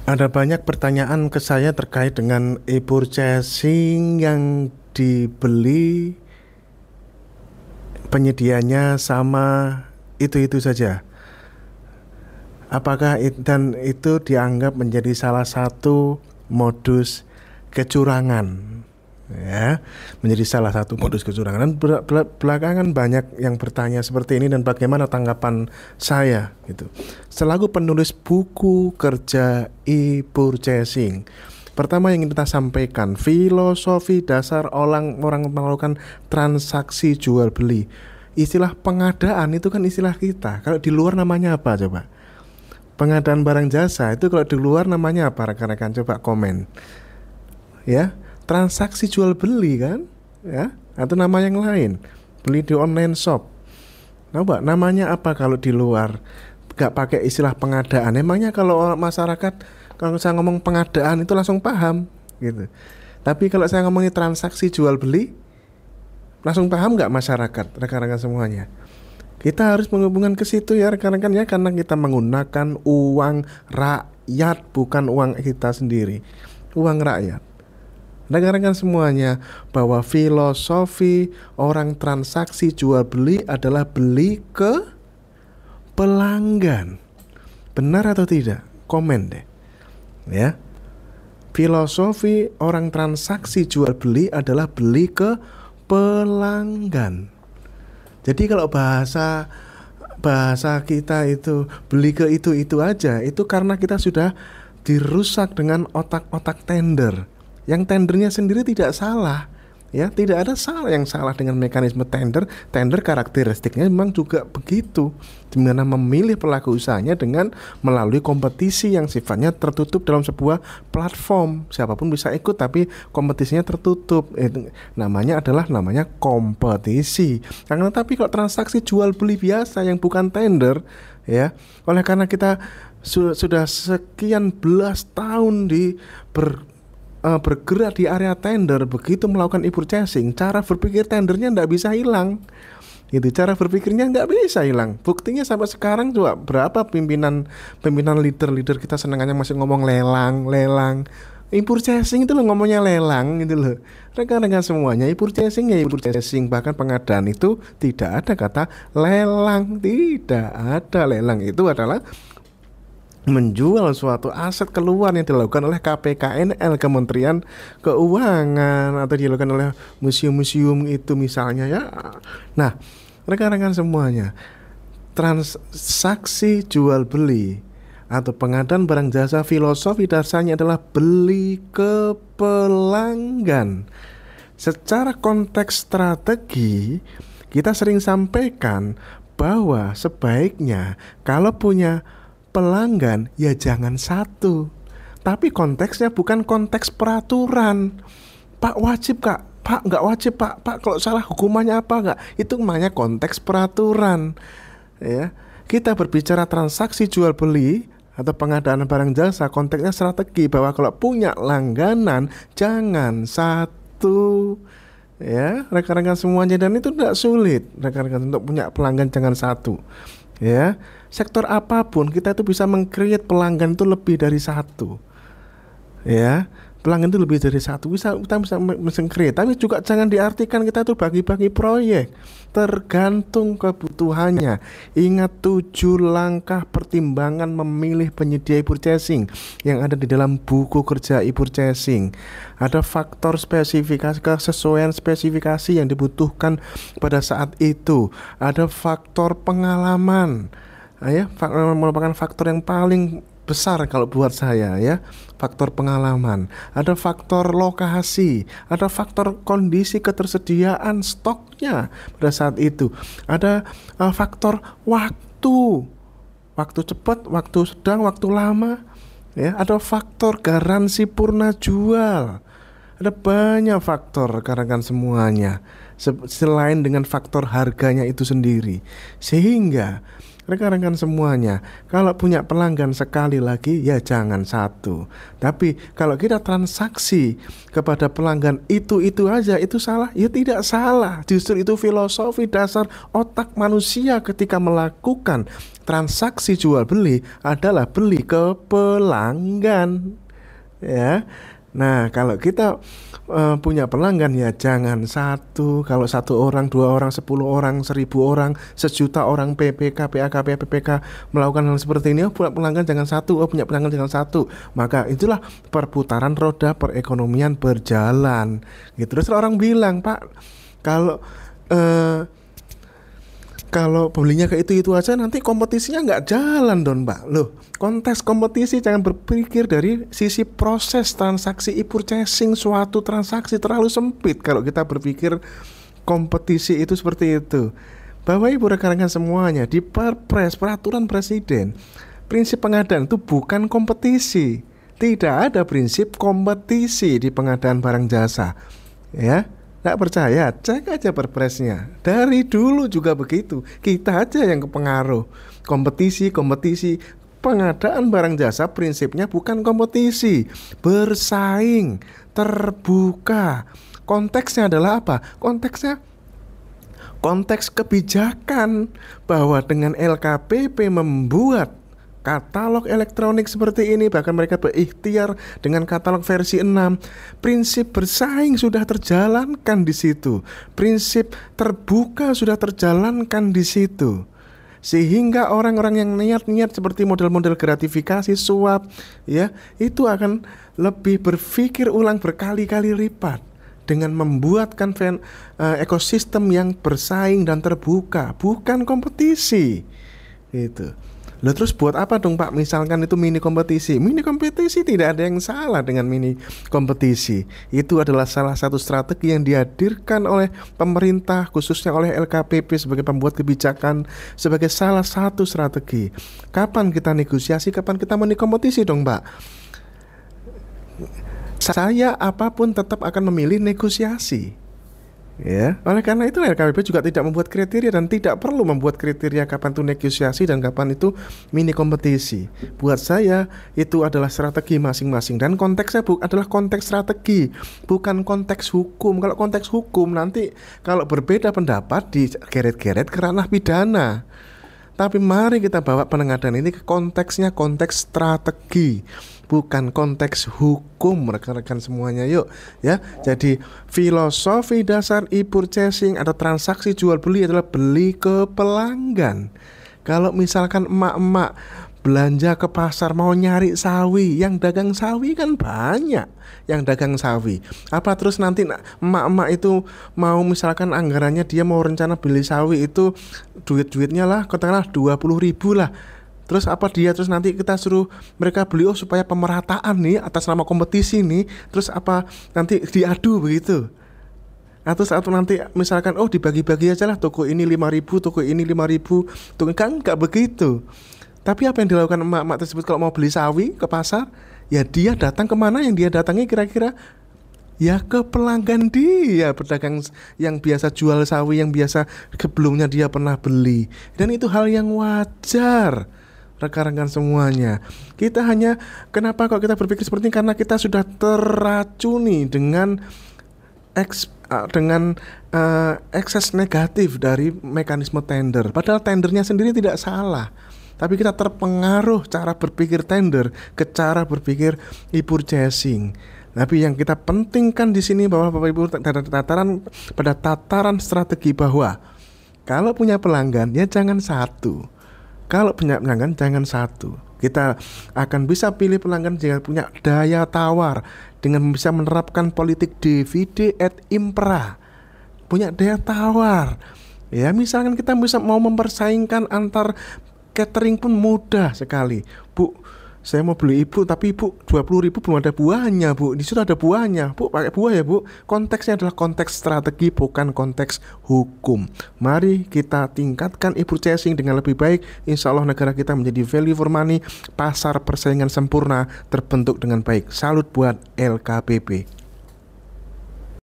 Ada banyak pertanyaan ke saya terkait dengan e-purchasing yang dibeli penyedianya sama itu-itu saja. Dan itu dianggap menjadi salah satu modus kecurangan, ya, menjadi salah satu modus kecurangan. Dan belakangan banyak yang bertanya seperti ini dan bagaimana tanggapan saya gitu. Selaku penulis buku kerja e-purchasing, pertama yang ingin kita sampaikan, filosofi dasar orang melakukan transaksi jual beli. Istilah pengadaan itu kan istilah kita. Kalau di luar namanya apa coba? Pengadaan barang jasa itu kalau di luar namanya apa, rekan-rekan? Coba komen. Ya, transaksi jual beli kan? Ya, atau nama yang lain. Beli di online shop. Coba namanya apa kalau di luar? Gak pakai istilah pengadaan. Emangnya kalau masyarakat, kalau saya ngomong pengadaan itu langsung paham gitu. Tapi kalau saya ngomongin transaksi jual beli, langsung paham nggak masyarakat, rekan-rekan semuanya? Kita harus menghubungkan ke situ ya rekan-rekan ya, karena kita menggunakan uang rakyat, bukan uang kita sendiri, uang rakyat. Rekan-rekan semuanya, bahwa filosofi orang transaksi jual beli adalah beli ke pelanggan. Benar atau tidak? Komen deh. Ya. Filosofi orang transaksi jual beli adalah beli ke pelanggan. Jadi kalau bahasa kita itu beli ke itu aja, itu karena kita sudah dirusak dengan otak-otak tender. Yang tendernya sendiri tidak salah, ya, tidak ada yang salah dengan mekanisme tender. Tender karakteristiknya memang juga begitu, dimana memilih pelaku usahanya dengan melalui kompetisi yang sifatnya tertutup dalam sebuah platform. Siapapun bisa ikut, tapi kompetisinya tertutup. Namanya kompetisi. Tapi kalau transaksi jual beli biasa yang bukan tender, ya, oleh karena kita sudah sekian belas tahun bergerak di area tender, begitu melakukan e-purchasing, cara berpikir tendernya nggak bisa hilang. Gitu, cara berpikirnya nggak bisa hilang. Buktinya sampai sekarang juga berapa pimpinan leader kita senangannya masih ngomong lelang. E-purchasing itu loh ngomongnya lelang gitu loh. Rekan-rekan semuanya, e-purchasing ya e-purchasing, bahkan pengadaan itu tidak ada kata lelang, tidak ada lelang. Itu adalah menjual suatu aset keluar yang dilakukan oleh KPKNL, Kementerian Keuangan, atau dilakukan oleh museum-museum itu misalnya ya. Nah, rekan-rekan semuanya, transaksi jual beli atau pengadaan barang jasa, filosofi dasarnya adalah beli ke pelanggan. Secara konteks strategi, kita sering sampaikan bahwa sebaiknya kalau punya pelanggan ya jangan satu, tapi konteksnya bukan konteks peraturan. Pak wajib kak, Pak nggak wajib pak, kalau salah hukumannya apa nggak? Itu namanya konteks peraturan. Ya, kita berbicara transaksi jual beli atau pengadaan barang jasa, konteksnya strategi, bahwa kalau punya langganan jangan satu. Ya, rekan-rekan semuanya, dan itu tidak sulit rekan-rekan untuk punya pelanggan jangan satu. Ya, sektor apapun kita itu bisa meng-create pelanggan itu lebih dari satu. Ya, pelanggan itu lebih dari satu, kita bisa meng-create. Tapi juga jangan diartikan kita itu bagi-bagi proyek, tergantung kebutuhannya. Ingat 7 langkah pertimbangan memilih penyedia e-purchasing yang ada di dalam buku kerja e-purchasing. Ada faktor spesifikasi, kesesuaian spesifikasi yang dibutuhkan pada saat itu. Ada faktor pengalaman, ya, merupakan faktor yang paling besar kalau buat saya, ya, faktor pengalaman. Ada faktor lokasi, ada faktor kondisi ketersediaan stoknya pada saat itu. Ada faktor waktu cepat, waktu sedang, waktu lama, ya. Ada faktor garansi purna jual. Ada banyak faktor rekan-rekan semuanya, selain dengan faktor harganya itu sendiri. Sehingga rekan-rekan semuanya, kalau punya pelanggan sekali lagi ya jangan satu. Tapi kalau kita transaksi kepada pelanggan itu aja, itu salah? Ya tidak salah. Justru itu filosofi dasar otak manusia ketika melakukan transaksi jual beli adalah beli ke pelanggan, ya. Nah, kalau kita punya pelanggan ya jangan satu. Kalau satu orang, dua orang, 10 orang, 1000 orang, sejuta orang PPK, PAKP, PPK melakukan hal seperti ini, punya pelanggan jangan satu, punya pelanggan jangan satu. Maka itulah perputaran roda perekonomian berjalan. Gitu. Terus orang bilang, Pak, kalau kalau belinya ke itu aja nanti kompetisinya nggak jalan dong, Mbak. Loh, konteks kompetisi jangan berpikir dari sisi proses transaksi e-purchasing. Suatu transaksi terlalu sempit kalau kita berpikir kompetisi itu seperti itu. Bapak Ibu rekan-rekan semuanya, di Perpres peraturan presiden, prinsip pengadaan itu bukan kompetisi. Tidak ada prinsip kompetisi di pengadaan barang jasa. Ya. Nggak percaya, cek aja perpresnya. Dari dulu juga begitu. Kita aja yang kepengaruh. Kompetisi. Pengadaan barang jasa prinsipnya bukan kompetisi. Bersaing, terbuka. Konteksnya adalah apa? Konteks kebijakan bahwa dengan LKPP membuat katalog elektronik seperti ini, bahkan mereka berikhtiar dengan katalog versi 6. Prinsip bersaing sudah terjalankan di situ. Prinsip terbuka sudah terjalankan di situ. Sehingga orang-orang yang niat-niat seperti model-model gratifikasi, suap, ya, itu akan lebih berpikir ulang berkali-kali lipat dengan membuatkan ekosistem yang bersaing dan terbuka, bukan kompetisi. Itu. Loh, terus buat apa dong, Pak? Misalkan itu mini kompetisi. Mini kompetisi tidak ada yang salah dengan mini kompetisi. Itu adalah salah satu strategi yang dihadirkan oleh pemerintah, khususnya oleh LKPP sebagai pembuat kebijakan, sebagai salah satu strategi. Kapan kita negosiasi, kapan kita mini kompetisi dong, Pak? Saya apapun tetap akan memilih negosiasi. Ya, oleh karena itu LKPP juga tidak membuat kriteria dan tidak perlu membuat kriteria kapan itu negosiasi dan kapan itu mini kompetisi. Buat saya itu adalah strategi masing-masing dan konteksnya adalah konteks strategi, bukan konteks hukum. Kalau konteks hukum nanti kalau berbeda pendapat digeret-geret ke ranah pidana. Tapi mari kita bawa penengadan ini ke konteksnya, konteks strategi, bukan konteks hukum, rekan-rekan semuanya, yuk ya. Jadi filosofi dasar e-purchasing atau transaksi jual beli adalah beli ke pelanggan. Kalau misalkan emak-emak belanja ke pasar mau nyari sawi, yang dagang sawi kan banyak yang dagang sawi. Apa terus nanti emak-emak itu mau misalkan anggarannya dia mau rencana beli sawi itu duit-duitnya lah katakanlah 20.000 lah. Terus apa dia terus nanti kita suruh mereka beli supaya pemerataan nih atas nama kompetisi nih. Terus apa nanti diadu begitu. Atau saat nanti misalkan dibagi-bagi aja lah, toko ini 5.000, toko ini 5.000, toko kan nggak begitu. Tapi apa yang dilakukan emak-emak tersebut kalau mau beli sawi ke pasar? Ya dia datang kemana yang dia datangi kira-kira? Ya ke pelanggan dia, pedagang yang biasa jual sawi, yang biasa sebelumnya dia pernah beli. Dan itu hal yang wajar, rekan-rekan semuanya. Kita hanya, kenapa kok kita berpikir seperti ini? Karena kita sudah terracuni dengan ekses negatif dari mekanisme tender. Padahal tendernya sendiri tidak salah, tapi kita terpengaruh cara berpikir tender ke cara berpikir e-purchasing. Tapi yang kita pentingkan di sini bahwa Bapak Ibu pada tataran strategi bahwa kalau punya pelanggan ya jangan satu. Kalau punya pelanggan jangan satu. Kita akan bisa pilih pelanggan jika punya daya tawar dengan bisa menerapkan politik divide et impera. Punya daya tawar. Ya, misalkan kita bisa mau mempersaingkan antar catering pun mudah sekali. Bu, saya mau beli ibu, tapi ibu 20.000 belum ada buahnya, Bu. Di situ ada buahnya, Bu. Pakai buah ya, Bu. Konteksnya adalah konteks strategi, bukan konteks hukum. Mari kita tingkatkan e-purchasing dengan lebih baik. Insya Allah negara kita menjadi value for money, pasar persaingan sempurna terbentuk dengan baik. Salut buat LKPP.